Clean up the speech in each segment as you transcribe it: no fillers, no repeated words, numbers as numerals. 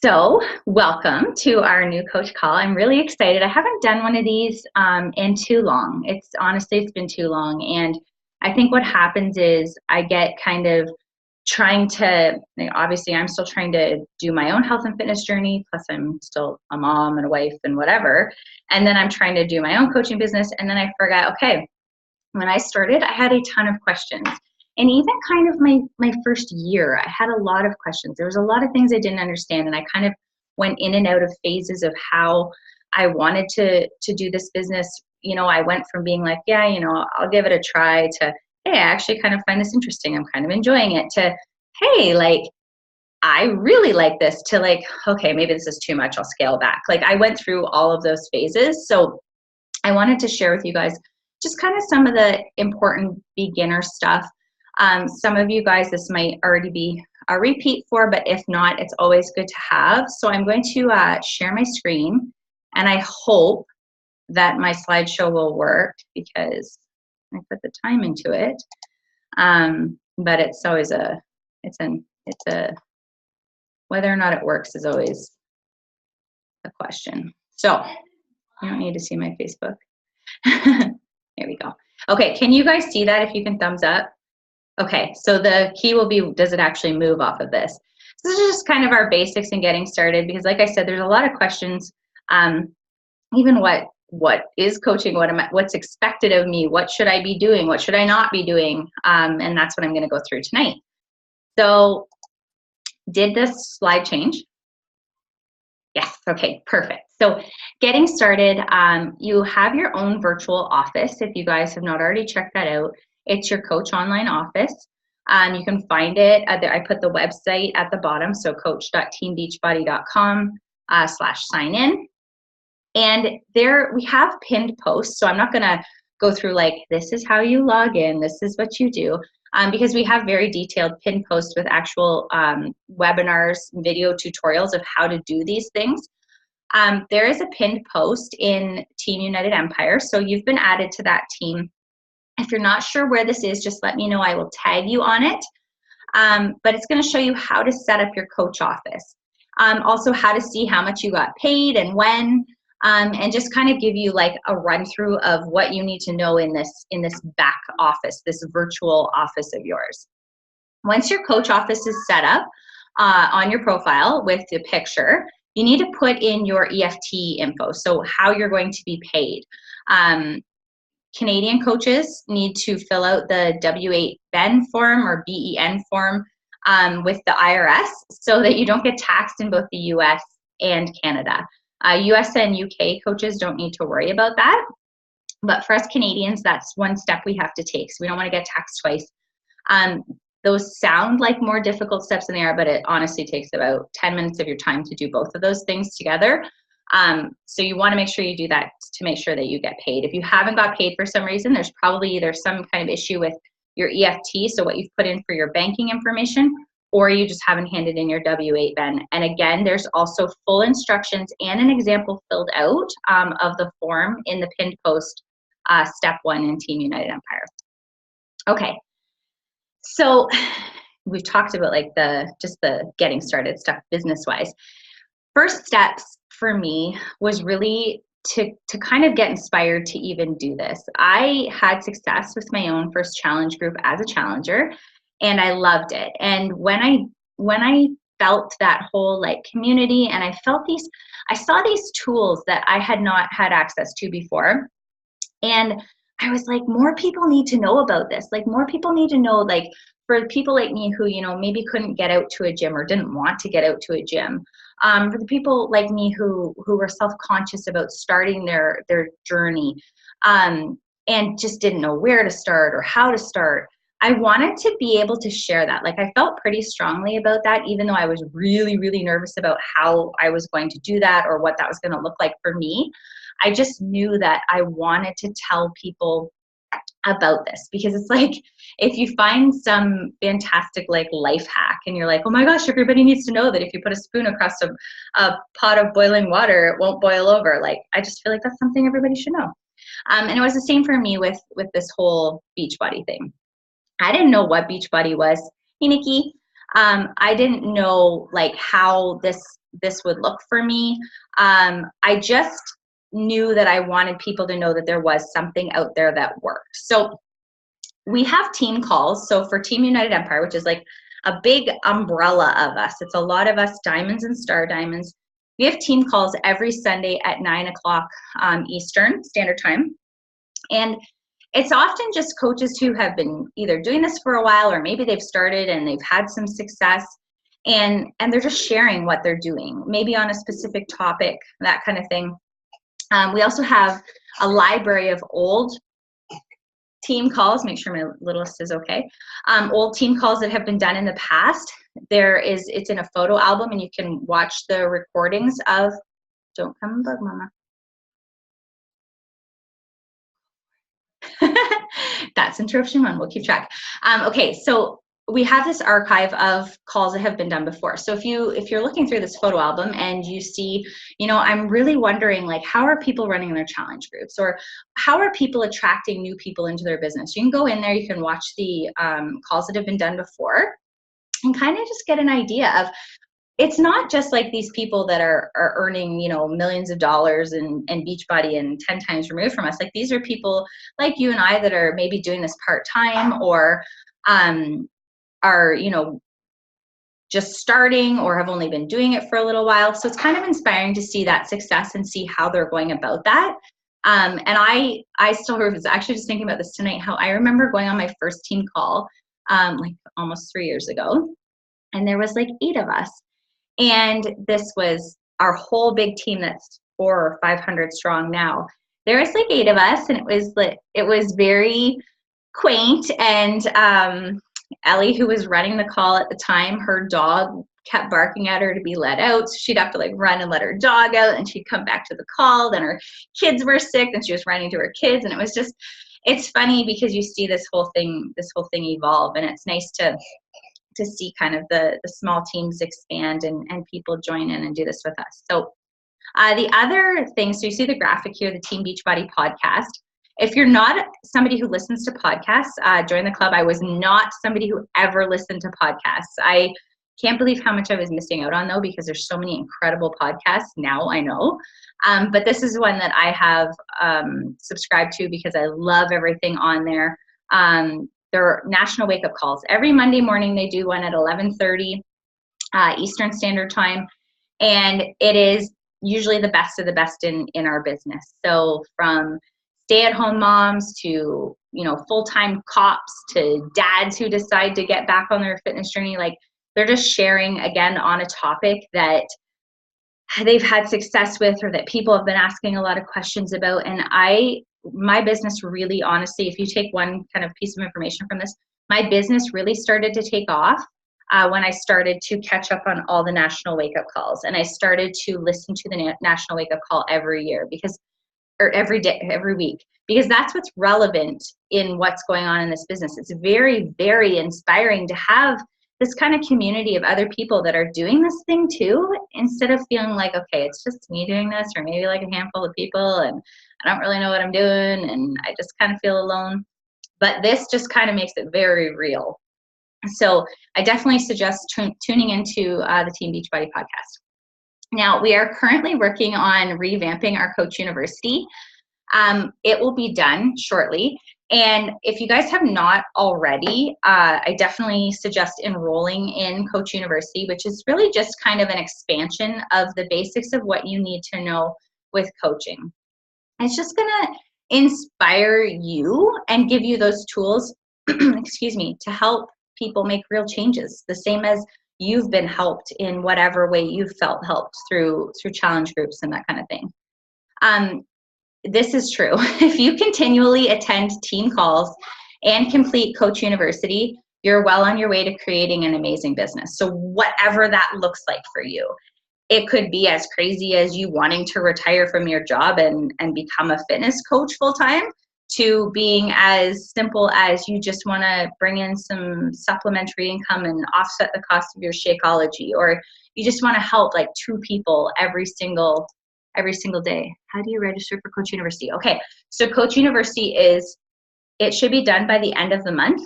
So, welcome to our new coach call. I'm really excited. I haven't done one of these in too long. It's been too long. And I think what happens is I get kind of trying to, obviously, I'm still trying to do my own health and fitness journey. Plus, I'm still a mom and a wife and whatever. And then I'm trying to do my own coaching business. And then I forgot, okay, when I started, I had a ton of questions. And even kind of my first year, I had a lot of questions. There was a lot of things I didn't understand, and I kind of went in and out of phases of how I wanted to do this business. I went from being like, yeah, I'll give it a try, to, hey, I actually kind of find this interesting. I'm kind of enjoying it, to, hey, like, I really like this, to like, okay, maybe this is too much. I'll scale back. Like, I went through all of those phases. So I wanted to share with you guys just kind of some of the important beginner stuff. Some of you guys, this might already be a repeat for, but if not, it's always good to have. So I'm going to share my screen, and I hope that my slideshow will work because I put the time into it. But it's always whether or not it works is always a question. So you don't need to see my Facebook. Here we go. Okay, can you guys see that? If you can thumbs up. Okay, so the key will be, does it actually move off of this? So this is just kind of our basics in getting started, because like I said, there's a lot of questions. Even what is coaching? What's expected of me? What should I be doing? What should I not be doing? And that's what I'm going to go through tonight. So did this slide change? Yes, okay, perfect. So getting started, you have your own virtual office. If you guys have not already checked that out, it's your Coach Online office. You can find it, I put the website at the bottom, so coach.teambeachbody.com/sign in. And there we have pinned posts, so I'm not gonna go through like, this is how you log in, this is what you do, because we have very detailed pinned posts with actual webinars, video tutorials of how to do these things. There is a pinned post in Team United Empire, so you've been added to that team. If you're not sure where this is, just let me know. I will tag you on it. But it's going to show you how to set up your coach office. Also how to see how much you got paid and when, and just kind of give you like a run through of what you need to know in this back office, this virtual office of yours. Once your coach office is set up on your profile with the picture, you need to put in your EFT info, so how you're going to be paid. Canadian coaches need to fill out the W-8BEN form or BEN form with the IRS, so that you don't get taxed in both the US and Canada. US and UK coaches don't need to worry about that. But for us Canadians, that's one step we have to take, so we don't want to get taxed twice. Those sound like more difficult steps than they are, but it honestly takes about 10 minutes of your time to do both of those things together. So you want to make sure you do that to make sure that you get paid. If you haven't got paid for some reason, there's probably either some kind of issue with your EFT, so what you've put in for your banking information, or you just haven't handed in your W-8BEN. And again, there's also full instructions and an example filled out of the form in the pinned post, step 1 in Team United Empire. Okay, so we've talked about like the getting started stuff business-wise. First steps for me was really to kind of get inspired to even do this. I had success with my own first challenge group as a challenger, and I loved it. And when I felt that whole like community, and I saw these tools that I had not had access to before, and I was like, more people need to know about this. Like, more people need to know, like, for people like me who, maybe couldn't get out to a gym or didn't want to get out to a gym. For the people like me who were self-conscious about starting their journey, and just didn't know where to start or how to start, I wanted to be able to share that. Like, I felt pretty strongly about that, even though I was really, really nervous about how I was going to do that or what that was going to look like for me. I just knew that I wanted to tell people about this, because it's like, if you find some fantastic like life hack and you're like, oh my gosh, everybody needs to know that if you put a spoon across a pot of boiling water, it won't boil over. Like, I just feel like that's something everybody should know. And it was the same for me with this whole Beachbody thing. I didn't know what Beachbody was. Hey, Nikki. I didn't know like how this this would look for me. I just knew that I wanted people to know that there was something out there that worked. So we have team calls. So for Team United Empire, which is like a big umbrella of us, it's a lot of us diamonds and star diamonds. We have team calls every Sunday at 9 o'clock Eastern Standard Time. And it's often just coaches who have been either doing this for a while, or maybe they've started and they've had some success, and they're just sharing what they're doing, maybe on a specific topic, that kind of thing. We also have a library of old team calls. Make sure my littlest is okay. Old team calls that have been done in the past. It's in a photo album, and you can watch the recordings of, don't come and bug mama. That's interruption one. We'll keep track. Okay, so we have this archive of calls that have been done before. So if you're looking through this photo album and you see, I'm really wondering, like, how are people running their challenge groups, or how are people attracting new people into their business? You can go in there, you can watch the calls that have been done before, and kind of just get an idea of, it's not just like these people that are earning, millions of dollars and Beachbody and 10 times removed from us. Like, these are people like you and I that are maybe doing this part-time, or are, just starting, or have only been doing it for a little while. So it's kind of inspiring to see that success and see how they're going about that. And I still was actually just thinking about this tonight, how I remember going on my first team call, like almost 3 years ago, and there was like 8 of us. And this was our whole big team that's 400 or 500 strong now. There was like 8 of us, and it was very quaint. And Ellie, who was running the call at the time, her dog kept barking at her to be let out. So she'd have to like run and let her dog out, and she'd come back to the call. Then her kids were sick, and she was running to her kids. And it was just, it's funny because you see this whole thing evolve, and it's nice to see kind of the small teams expand and people join in and do this with us. So the other thing, so you see the graphic here, the Team Beachbody podcast. If you're not somebody who listens to podcasts, join the club. I was not somebody who ever listened to podcasts. I can't believe how much I was missing out on, though, because there's so many incredible podcasts now, I know. But this is one that I have subscribed to because I love everything on there. There are national wake-up calls. Every Monday morning they do one at 11:30 Eastern Standard Time, and it is usually the best of the best in our business. So from stay-at-home moms to full-time cops to dads who decide to get back on their fitness journey, like, they're just sharing again on a topic that they've had success with, or that people have been asking a lot of questions about. And my business really, honestly, if you take one kind of piece of information from this, my business really started to take off when I started to catch up on all the national wake-up calls. And I started to listen to the national wake-up call every year, or every day, every week, because that's what's relevant in what's going on in this business. It's very, very inspiring to have this kind of community of other people that are doing this thing too, instead of feeling like, okay, it's just me doing this, or maybe like a handful of people, and I don't really know what I'm doing, and I just kind of feel alone. But this just kind of makes it very real. So I definitely suggest tuning into the Team Beachbody podcast. Now, we are currently working on revamping our Coach University. It will be done shortly. And if you guys have not already, I definitely suggest enrolling in Coach University, which is really just kind of an expansion of the basics of what you need to know with coaching. It's just going to inspire you and give you those tools, excuse me, to help people make real changes, the same as you've been helped in whatever way you've felt helped through challenge groups and that kind of thing. This is true. If you continually attend team calls and complete Coach University, you're well on your way to creating an amazing business. So whatever that looks like for you, it could be as crazy as you wanting to retire from your job and become a fitness coach full-time, to being as simple as you just want to bring in some supplementary income and offset the cost of your Shakeology, or you just want to help like 2 people every single day. How do you register for Coach University? Okay, so Coach University it should be done by the end of the month.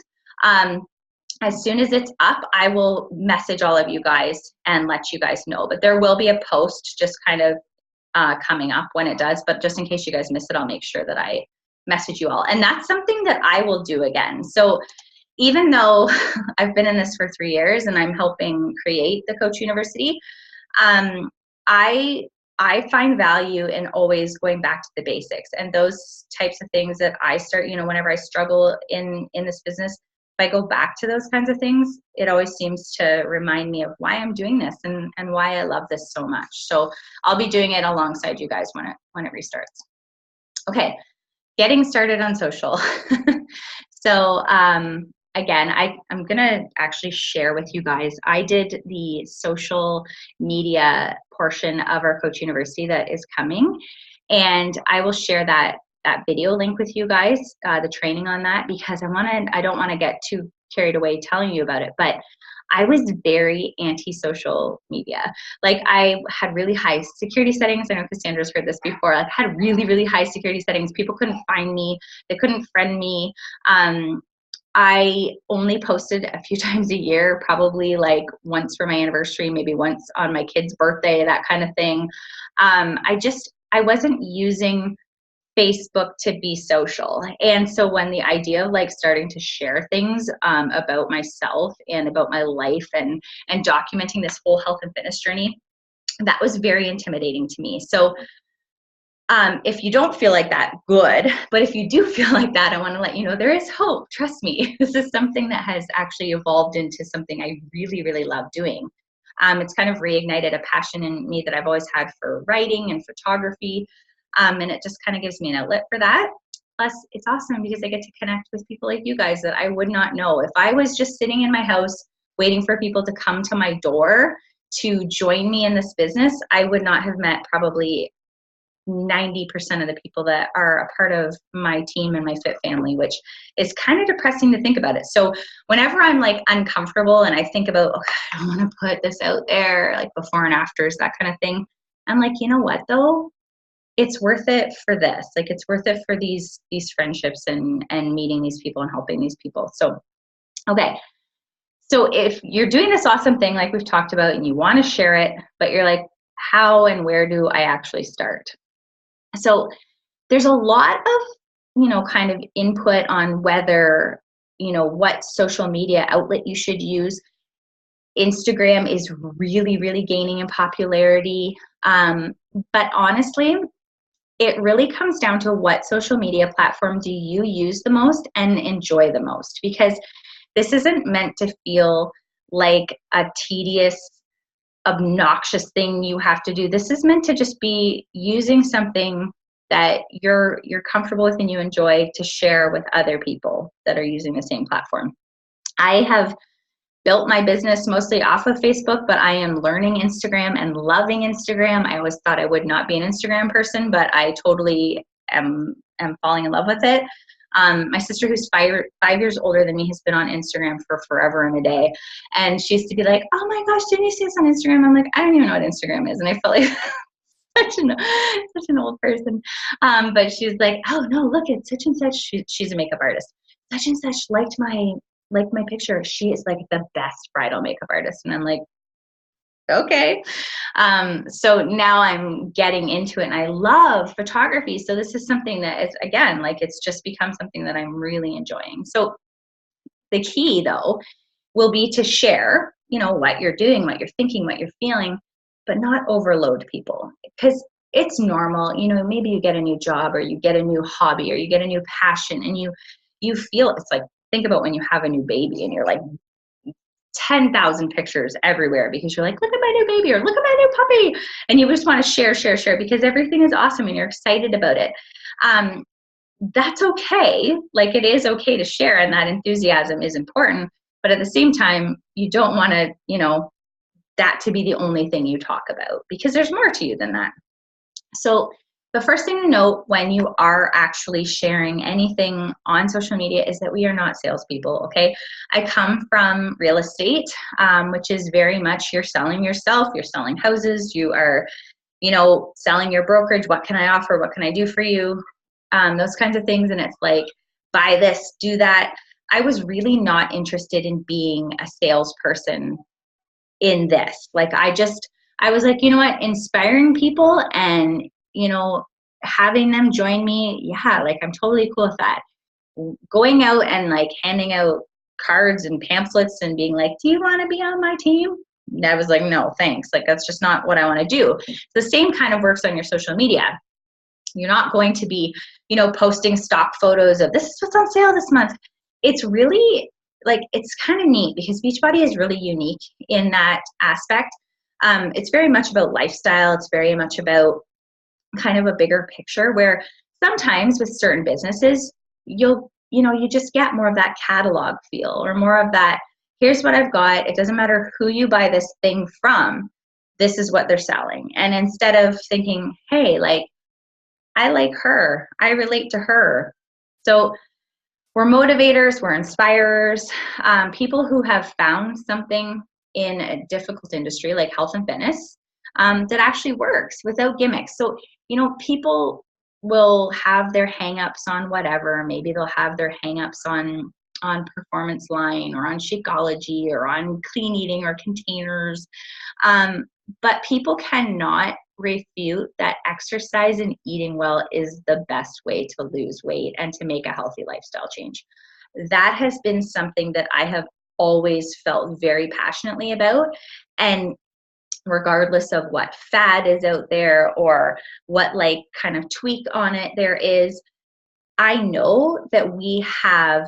as soon as it's up, I will message all of you guys and let you guys know. But there will be a post just kind of coming up when it does. But just in case you guys miss it, I'll make sure that I message you all. And that's something that I will do again. So even though I've been in this for 3 years and I'm helping create the Coach University, I find value in always going back to the basics and those types of things that I start, whenever I struggle in this business, if I go back to those kinds of things, it always seems to remind me of why I'm doing this and why I love this so much. So I'll be doing it alongside you guys when it restarts. Okay, getting started on social. So again, I'm gonna actually share with you guys, I did the social media portion of our Coach University that is coming, and I will share that video link with you guys, the training on that, because I don't want to get too carried away telling you about it, but I was very anti-social media. Like I had really high security settings. I know Cassandra's heard this before. I had really, really high security settings. People couldn't find me. They couldn't friend me. I only posted a few times a year, probably like once for my anniversary, maybe once on my kid's birthday, that kind of thing. I wasn't using Facebook to be social. And so when the idea of like starting to share things about myself and about my life and documenting this whole health and fitness journey, that was very intimidating to me. So if you don't feel like that, good. But if you do feel like that, I want to let you know there is hope. Trust me. This is something that has actually evolved into something I really, really love doing. It's kind of reignited a passion in me that I've always had for writing and photography. And it just kind of gives me an outlet for that. Plus, it's awesome because I get to connect with people like you guys that I would not know. If I was just sitting in my house waiting for people to come to my door to join me in this business, I would not have met probably 90% of the people that are a part of my team and my fit family, which is kind of depressing to think about it. So whenever I'm like uncomfortable and I think about, okay, I don't want to put this out there, like before and afters, that kind of thing, I'm like, you know what though? It's worth it for this. Like it's worth it for these friendships and meeting these people and helping these people. So, okay. So if you're doing this awesome thing like we've talked about and you want to share it, but you're like, how and where do I actually start? So there's a lot of, kind of input on whether, what social media outlet you should use. Instagram is really, really gaining in popularity. But honestly, it really comes down to what social media platform do you use the most and enjoy the most, because this isn't meant to feel like a tedious, obnoxious thing you have to do. This is meant to just be using something that you're comfortable with and you enjoy to share with other people that are using the same platform. I have built my business mostly off of Facebook, but I am learning Instagram and loving Instagram. I always thought I would not be an Instagram person, but I totally am falling in love with it. My sister, who's five years older than me, has been on Instagram for forever and a day. And she used to be like, oh my gosh, didn't you see us on Instagram? I'm like, I don't even know what Instagram is. And I felt like such an old person. But she's like, oh no, look at such and such. She's a makeup artist. Such and such liked my picture. She is like the best bridal makeup artist. And I'm like, okay. So now I'm getting into it and I love photography. So this is something that is, again, like it's just become something that I'm really enjoying. So the key though will be to share, what you're doing, what you're thinking, what you're feeling, but not overload people, because it's normal. Maybe you get a new job or you get a new hobby or you get a new passion and you feel, it's like, think about when you have a new baby and you're like 10,000 pictures everywhere because you're like, look at my new baby or look at my new puppy. And you just want to share because everything is awesome and you're excited about it. That's okay. Like it is okay to share and that enthusiasm is important. But at the same time, you don't want to, that to be the only thing you talk about because there's more to you than that. So the first thing to note when you are actually sharing anything on social media is that we are not salespeople, okay? I come from real estate, which is very much you're selling yourself, you're selling houses, you are, selling your brokerage. What can I offer? What can I do for you? Those kinds of things. And it's like, buy this, do that. I was really not interested in being a salesperson in this. Like, I was like, you know what, inspiring people and, having them join me. Yeah. Like, I'm totally cool with that. Going out and like handing out cards and pamphlets and being like, do you want to be on my team? And I was like, no, thanks. Like, that's just not what I want to do. The same kind of works on your social media. You're not going to be, posting stock photos of this is what's on sale this month. It's really like, it's kind of neat because Beachbody is really unique in that aspect. It's very much about lifestyle. It's very much about kind of a bigger picture, where sometimes with certain businesses, you just get more of that catalog feel, or more of that, here's what I've got. It doesn't matter who you buy this thing from. This is what they're selling. And instead of thinking, hey, like, I like her, I relate to her. So we're motivators, we're inspirers, people who have found something in a difficult industry like health and fitness that actually works without gimmicks. So, people will have their hangups on whatever. Maybe they'll have their hangups on Performance Line or on Shakeology or on clean eating or containers. But people cannot refute that exercise and eating well is the best way to lose weight and to make a healthy lifestyle change. That has been something that I have always felt very passionately about. And regardless of what fad is out there or what like kind of tweak on it there is, I know that we have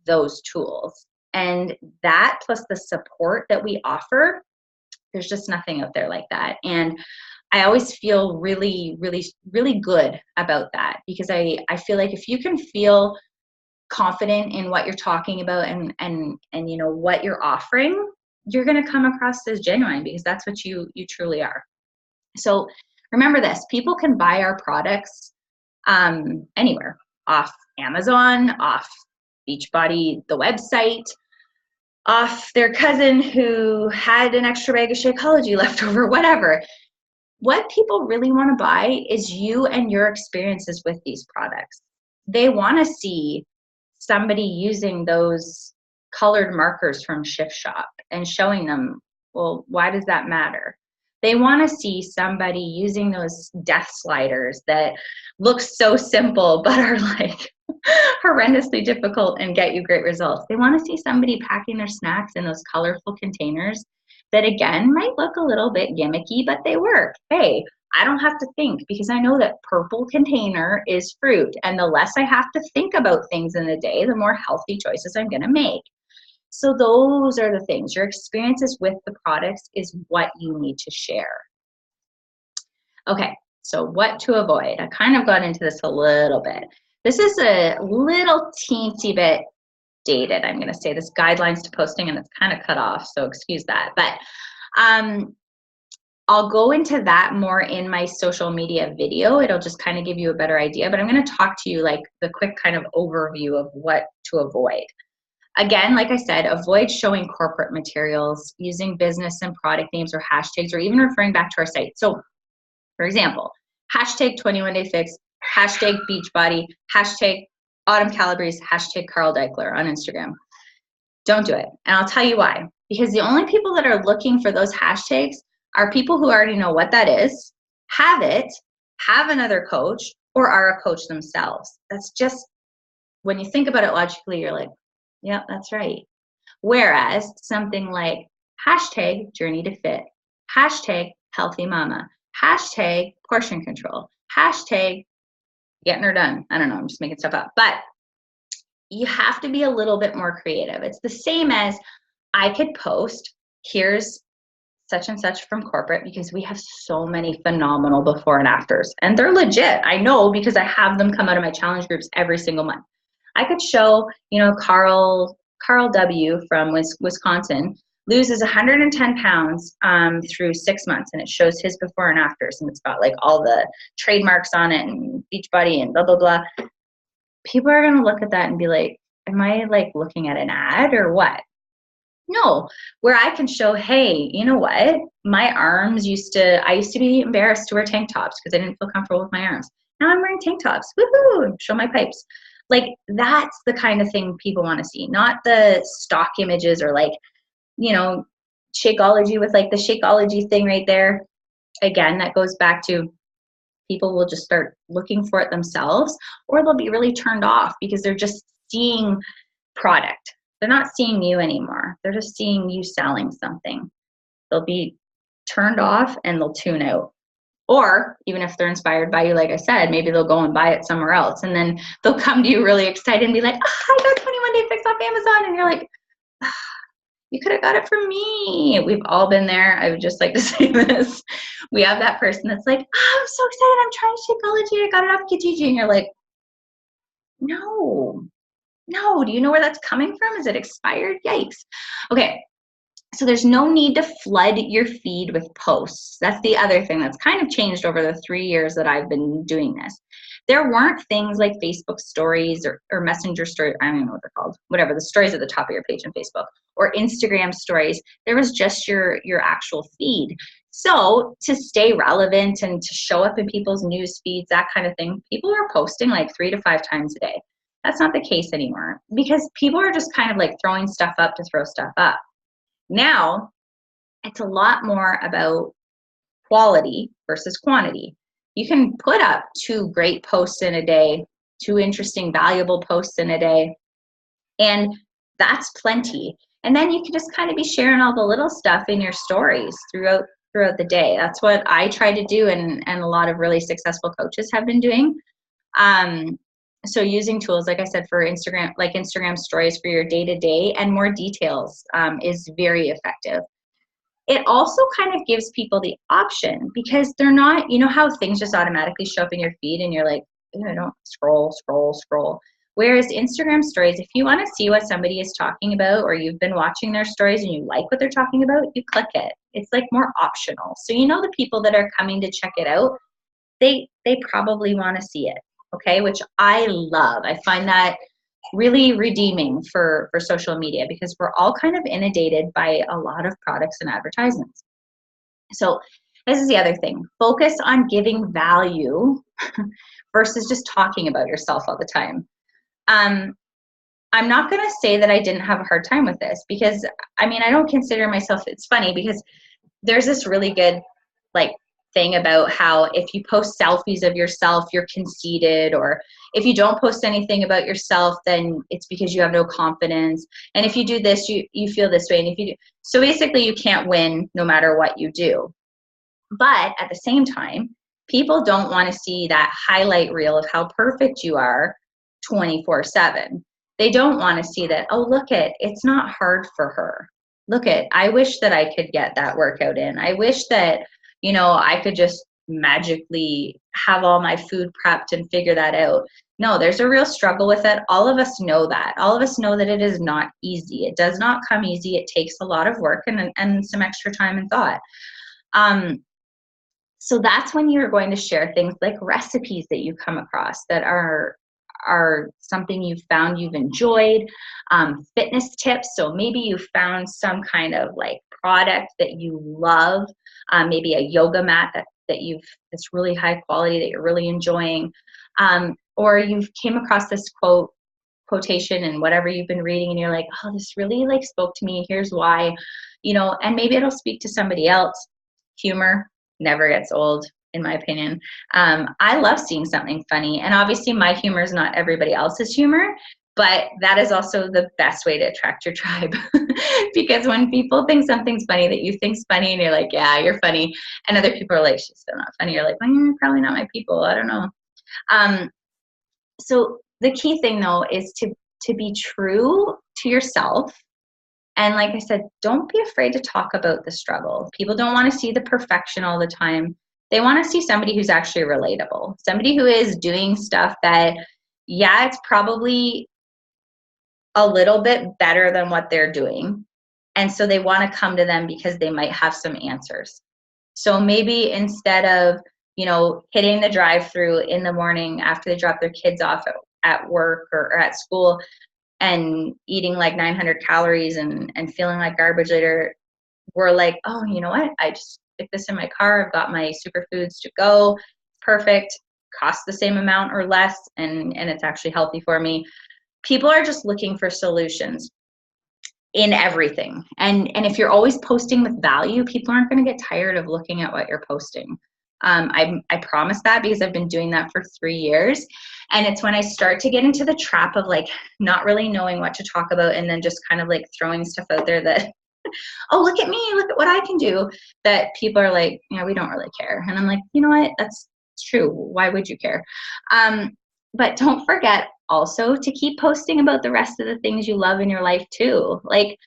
those tools, and that plus the support that we offer, there's just nothing out there like that. And I always feel really, really, really good about that, because I feel like if you can feel confident in what you're talking about and what you're offering, you're going to come across as genuine, because that's what you truly are. So remember this, people can buy our products anywhere, off Amazon, off Beachbody, the website, off their cousin who had an extra bag of Shakeology left over, whatever. What people really want to buy is you and your experiences with these products. They want to see somebody using those colored markers from Shift Shop and showing them, well, why does that matter? They want to see somebody using those death sliders that look so simple but are like horrendously difficult and get you great results. They want to see somebody packing their snacks in those colorful containers that, again, might look a little bit gimmicky, but they work. Hey, I don't have to think, because I know that purple container is fruit. And the less I have to think about things in the day, the more healthy choices I'm going to make. So those are the things. Your experiences with the products is what you need to share. Okay, so what to avoid? I kind of got into this a little bit. This is a little teensy bit dated. I'm going to say this guidelines to posting, and it's kind of cut off, so excuse that. But I'll go into that more in my social media video. It'll just kind of give you a better idea, but I'm going to talk to you like the quick kind of overview of what to avoid. Again, like I said, avoid showing corporate materials, using business and product names or hashtags, or even referring back to our site. So, for example, hashtag 21 Day Fix, hashtag Beachbody, hashtag Autumn Calabrese, hashtag Carl Deichler on Instagram. Don't do it. And I'll tell you why. Because the only people that are looking for those hashtags are people who already know what that is, have it, have another coach, or are a coach themselves. That's just, when you think about it logically, you're like, yeah, that's right. Whereas something like hashtag Journey to Fit, hashtag Healthy Mama, hashtag Portion Control, hashtag Getting Her Done. I don't know, I'm just making stuff up. But you have to be a little bit more creative. It's the same as I could post, here's such and such from corporate, because we have so many phenomenal before and afters. And they're legit. I know, because I have them come out of my challenge groups every single month. I could show, Carl W. from Wisconsin loses 110 pounds through 6 months, and it shows his before and afters, and it's got like all the trademarks on it and Beachbody and blah, blah, blah. People are going to look at that and be like, am I like looking at an ad or what? No, where I can show, hey, you know what? My arms I used to be embarrassed to wear tank tops because I didn't feel comfortable with my arms. Now I'm wearing tank tops. Woohoo! Show my pipes. Like, that's the kind of thing people want to see, not the stock images or like, you know, Shakeology with like the Shakeology thing right there. Again, that goes back to people will just start looking for it themselves, or they'll be really turned off because they're just seeing product. They're not seeing you anymore. They're just seeing you selling something. They'll be turned off and they'll tune out. Or even if they're inspired by you, like I said, maybe they'll go and buy it somewhere else. And then they'll come to you really excited and be like, oh, I got 21 Day Fix off Amazon. And you're like, ah, you could have got it from me. We've all been there. I would just like to say this. We have that person that's like, oh, I'm so excited. I'm trying Shakeology. I got it off Kijiji. And you're like, no. Do you know where that's coming from? Is it expired? Yikes. Okay. So there's no need to flood your feed with posts. That's the other thing that's kind of changed over the 3 years that I've been doing this. There weren't things like Facebook stories or Messenger stories. I don't even know what they're called. Whatever, the stories at the top of your page on Facebook, or Instagram stories. There was just your actual feed. So to stay relevant and to show up in people's news feeds, that kind of thing, people are posting like 3 to 5 times a day. That's not the case anymore because people are just kind of like throwing stuff up to throw stuff up. Now, it's a lot more about quality versus quantity. You can put up 2 great posts in a day, 2 interesting, valuable posts in a day, and that's plenty. And then you can just kind of be sharing all the little stuff in your stories throughout the day. That's what I try to do, and a lot of really successful coaches have been doing. So using tools, like I said, for Instagram, like Instagram stories for your day-to-day and more details is very effective. It also kind of gives people the option because they're not, you know how things just automatically show up in your feed and you're like, I don't scroll. Whereas Instagram stories, if you want to see what somebody is talking about or you've been watching their stories and you like what they're talking about, you click it. It's like more optional. So you know the people that are coming to check it out, they probably want to see it. Okay, which I love. I find that really redeeming for social media because we're all kind of inundated by a lot of products and advertisements. So this is the other thing. Focus on giving value versus just talking about yourself all the time. I'm not going to say that I didn't have a hard time with this because, I mean, I don't consider myself, it's funny because there's this really good, like, thing about how if you post selfies of yourself, you're conceited, or if you don't post anything about yourself, then it's because you have no confidence. And if you do this, you feel this way. And if you do, so basically you can't win no matter what you do. But at the same time, people don't want to see that highlight reel of how perfect you are 24/7. They don't want to see that, oh, look it, it's not hard for her. Look it, I wish that I could get that workout in. I wish that, you know, I could just magically have all my food prepped and figure that out. No, there's a real struggle with it. All of us know that. All of us know that it is not easy. It does not come easy. It takes a lot of work and some extra time and thought. So that's when you're going to share things like recipes that you come across that are something you've found you've enjoyed, fitness tips. So maybe you found some kind of like product that you love, maybe a yoga mat that's really high quality that you're really enjoying, or you've came across this quotation in whatever you've been reading and you're like, oh, this really like spoke to me. Here's why, you know, and maybe it'll speak to somebody else. Humor never gets old, in my opinion. I love seeing something funny, and obviously my humor is not everybody else's humor, but that is also the best way to attract your tribe. Because when people think something's funny that you think's funny and you're like, yeah, you're funny, and other people are like, she's still not funny, you're like, well, you're probably not my people, I don't know. So the key thing though is to be true to yourself. And like I said, don't be afraid to talk about the struggle. People don't want to see the perfection all the time. They want to see somebody who's actually relatable, somebody who is doing stuff that, yeah, it's probably a little bit better than what they're doing. And so they want to come to them because they might have some answers. So maybe instead of, you know, hitting the drive-through in the morning after they drop their kids off at work or at school, and eating like 900 calories and feeling like garbage later, we're like, oh, you know what? I just stick this in my car. I've got my superfoods to go. Perfect. costs the same amount or less, and it's actually healthy for me. People are just looking for solutions in everything. And if you're always posting with value, people aren't going to get tired of looking at what you're posting. I promise that, because I've been doing that for 3 years. And it's when I start to get into the trap of like not really knowing what to talk about, and then just kind of like throwing stuff out there that, oh, look at me, look at what I can do, that people are like, we don't really care. And I'm like, you know what? That's true. Why would you care? But don't forget also to keep posting about the rest of the things you love in your life too. Like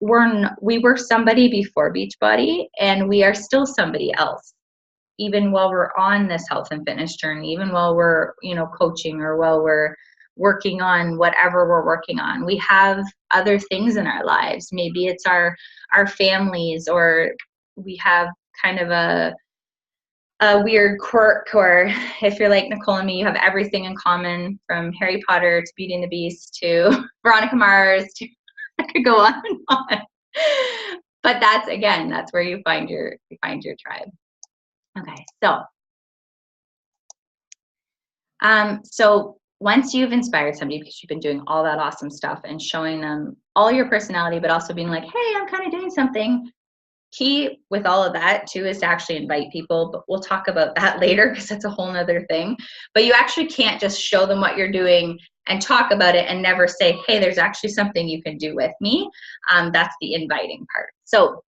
we were somebody before Beachbody, and we are still somebody else, even while we're on this health and fitness journey, even while we're, coaching, or while we're working on whatever we're working on. We have other things in our lives. Maybe it's our families, or we have kind of a weird quirk, or if you're like Nicole and me, you have everything in common, from Harry Potter to Beauty and the Beast to Veronica Mars to, I could go on and on. But that's where you find your tribe. Okay, so once you've inspired somebody, because you've been doing all that awesome stuff and showing them all your personality, but also being like, hey, I'm kind of doing something. Key with all of that too is to actually invite people, but we'll talk about that later, because that's a whole nother thing. But you actually can't just show them what you're doing and talk about it and never say, hey, there's actually something you can do with me. That's the inviting part. So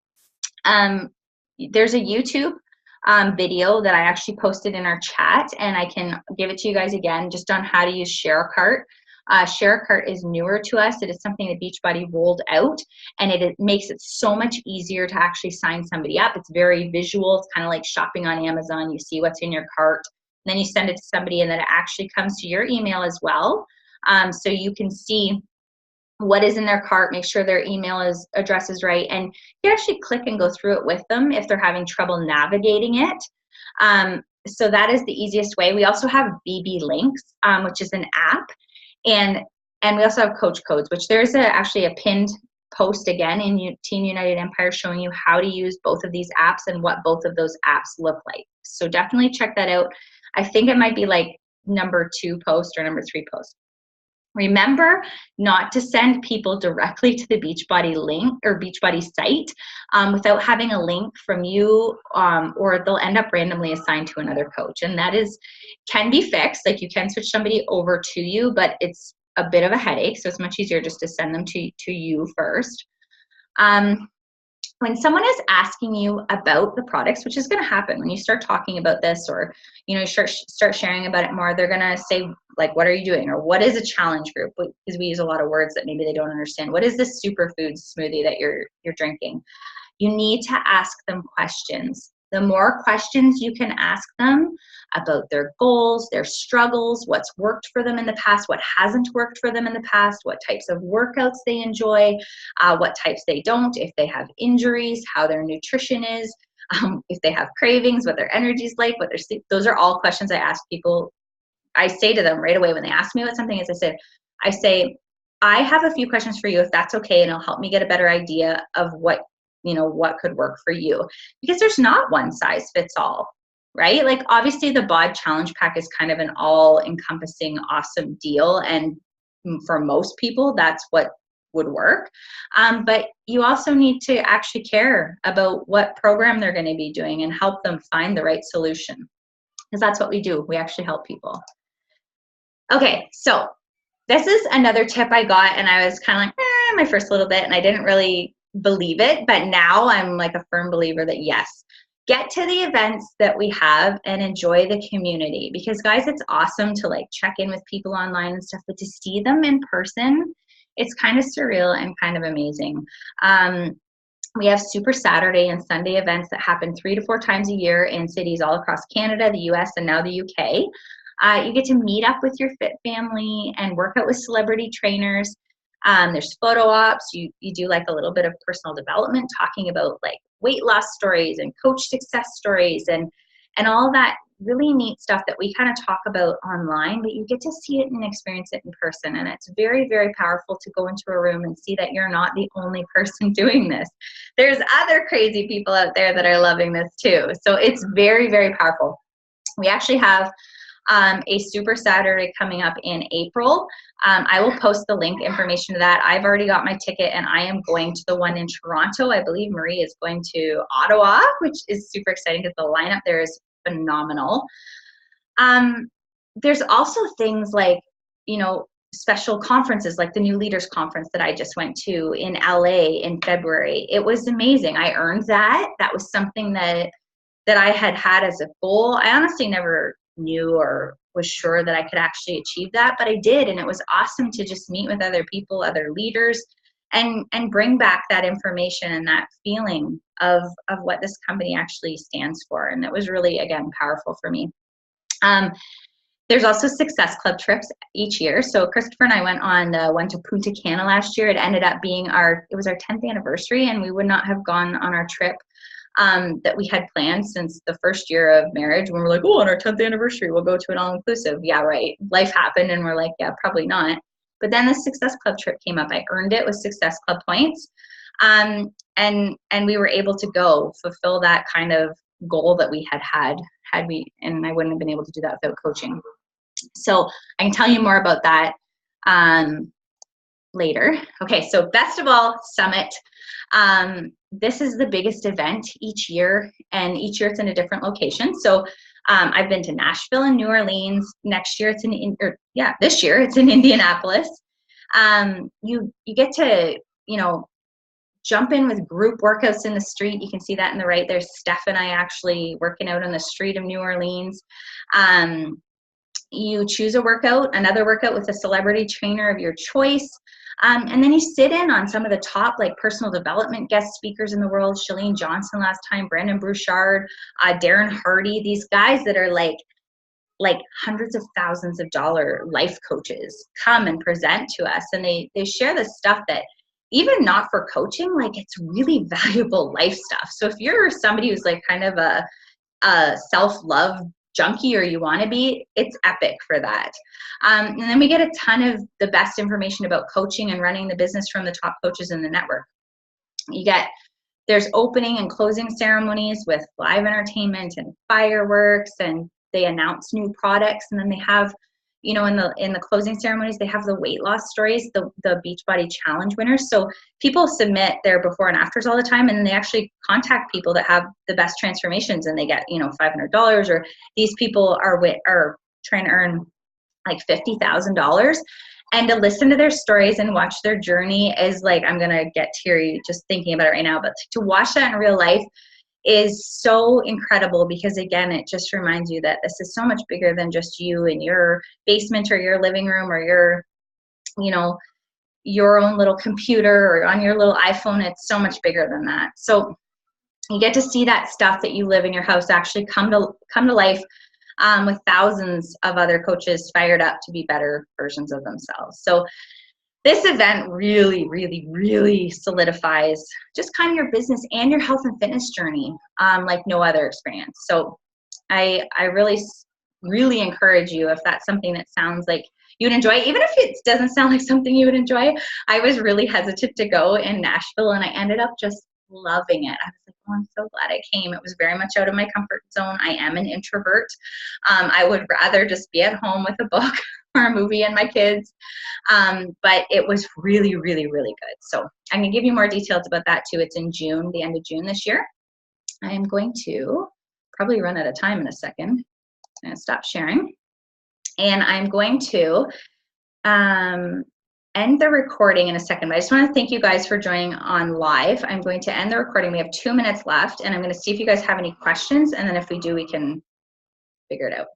there's a YouTube video that I actually posted in our chat, and I can give it to you guys again, just on how to use ShareAcart. ShareAcart is newer to us. It is something that Beachbody rolled out, and it makes it so much easier to actually sign somebody up. It's very visual. It's kind of like shopping on Amazon. You see what's in your cart, and then you send it to somebody, and then it actually comes to your email as well. So you can see what is in their cart, make sure their email address is right, and you actually click and go through it with them if they're having trouble navigating it. So that is the easiest way. We also have BB Links, which is an app. And we also have Coach Codes, which there's actually a pinned post again in Team United Empire showing you how to use both of these apps and what both of those apps look like. So definitely check that out. I think it might be like number 2 post or number 3 post. Remember not to send people directly to the Beachbody link or Beachbody site without having a link from you, or they'll end up randomly assigned to another coach. And that can be fixed. Like, you can switch somebody over to you, but it's a bit of a headache. So it's much easier just to send them to you first. When someone is asking you about the products, which is going to happen when you start talking about this, or you start sharing about it more, they're going to say, like, what are you doing, or what is a challenge group? Because we use a lot of words that maybe they don't understand. What is this superfood smoothie that you're drinking? You need to ask them questions. The more questions you can ask them about their goals, their struggles, what's worked for them in the past, what hasn't worked for them in the past, what types of workouts they enjoy, what types they don't, if they have injuries, how their nutrition is, if they have cravings, what their energy is like, what their sleep. Those are all questions I ask people. I say to them right away when they ask me what something is, I say, I have a few questions for you, if that's okay, and it'll help me get a better idea of what could work for you. Because there's not one size fits all, right? Like, obviously the BOD Challenge Pack is kind of an all-encompassing awesome deal, and for most people that's what would work. But you also need to actually care about what program they're going to be doing and help them find the right solution, because that's what we do. We actually help people. Okay, so this is another tip I got, and I was kind of like, my first little bit, and I didn't really believe it, but now I'm like a firm believer that yes, get to the events that we have and enjoy the community, because guys, it's awesome to like check in with people online and stuff, but to see them in person, it's kind of surreal and kind of amazing. We have Super Saturday and Sunday events that happen 3 to 4 times a year in cities all across Canada, the US, and now the UK. You get to meet up with your fit family and work out with celebrity trainers. There's photo ops. You do like a little bit of personal development, talking about like weight loss stories and coach success stories and all that really neat stuff that we kind of talk about online, but you get to see it and experience it in person. And it's very, very powerful to go into a room and see that you're not the only person doing this. There's other crazy people out there that are loving this too. So it's very, very powerful. We actually have a Super Saturday coming up in April. I will post the link information to that. I've already got my ticket, and I am going to the one in Toronto. I believe Marie is going to Ottawa, which is super exciting because the lineup there is phenomenal. There's also things like, you know, special conferences like the New Leaders Conference that I just went to in LA in February. It was amazing. I earned that. That was something that I had as a goal. I honestly never knew or was sure that I could actually achieve that, but I did, and it was awesome to just meet with other people, other leaders, and bring back that information and that feeling of what this company actually stands for. And that was really, again, powerful for me. There's also Success Club trips each year. So Christopher and I went to Punta Cana last year. It ended up being our 10th anniversary, and we would not have gone on our trip that we had planned since the first year of marriage, when we're like, oh, on our 10th anniversary, we'll go to an all-inclusive. Yeah, right. Life happened, and we're like, yeah, probably not. But then the Success Club trip came up. I earned it with Success Club points. And we were able to go fulfill that kind of goal that we had we, and I wouldn't have been able to do that without coaching. So I can tell you more about that later. Okay, so Best of All Summit. This is the biggest event each year, and each year it's in a different location. So I've been to Nashville and New Orleans. Next year it's this year it's in Indianapolis. You get to, you know, jump in with group workouts in the street. You can see that in the right. There's Steph and I actually working out on the street of New Orleans. You choose a workout, another workout with a celebrity trainer of your choice. And then you sit in on some of the top like personal development guest speakers in the world. Chalene Johnson last time, Brendon Burchard, Darren Hardy, these guys that are like hundreds of thousands of dollar life coaches come and present to us. And they share the stuff that even not for coaching, like it's really valuable life stuff. So if you're somebody who's like kind of a self-love junkie, or you want to be, it's epic for that. And then we get a ton of the best information about coaching and running the business from the top coaches in the network. There's opening and closing ceremonies with live entertainment and fireworks, and they announce new products. And then they have, you know, in the closing ceremonies, they have the weight loss stories, the Beachbody Challenge winners. So people submit their before and afters all the time, and they actually contact people that have the best transformations, and they get, you know, $500, or these people are trying to earn like $50,000. And to listen to their stories and watch their journey is like, I'm gonna get teary just thinking about it right now. But to watch that in real life is so incredible, because again, it just reminds you that this is so much bigger than just you in your basement or your living room or your, you know, your own little computer or on your little iPhone. It's so much bigger than that. So you get to see that stuff that you live in your house actually come to life with thousands of other coaches fired up to be better versions of themselves. So this event really, really, really solidifies just kind of your business and your health and fitness journey like no other experience. So I really, really encourage you, if that's something that sounds like you would enjoy, even if it doesn't sound like something you would enjoy. I was really hesitant to go in Nashville, and I ended up just loving it. I was like, oh, I'm so glad I came. It was very much out of my comfort zone. I am an introvert. I would rather just be at home with a book or a movie and my kids. But it was really, really, really good. So I'm going to give you more details about that too. It's in June, the end of June this year. I am going to probably run out of time in a second. I'm going to stop sharing. And I'm going to end the recording in a second. But I just want to thank you guys for joining on live. I'm going to end the recording. We have 2 minutes left, and I'm going to see if you guys have any questions. And then if we do, we can figure it out.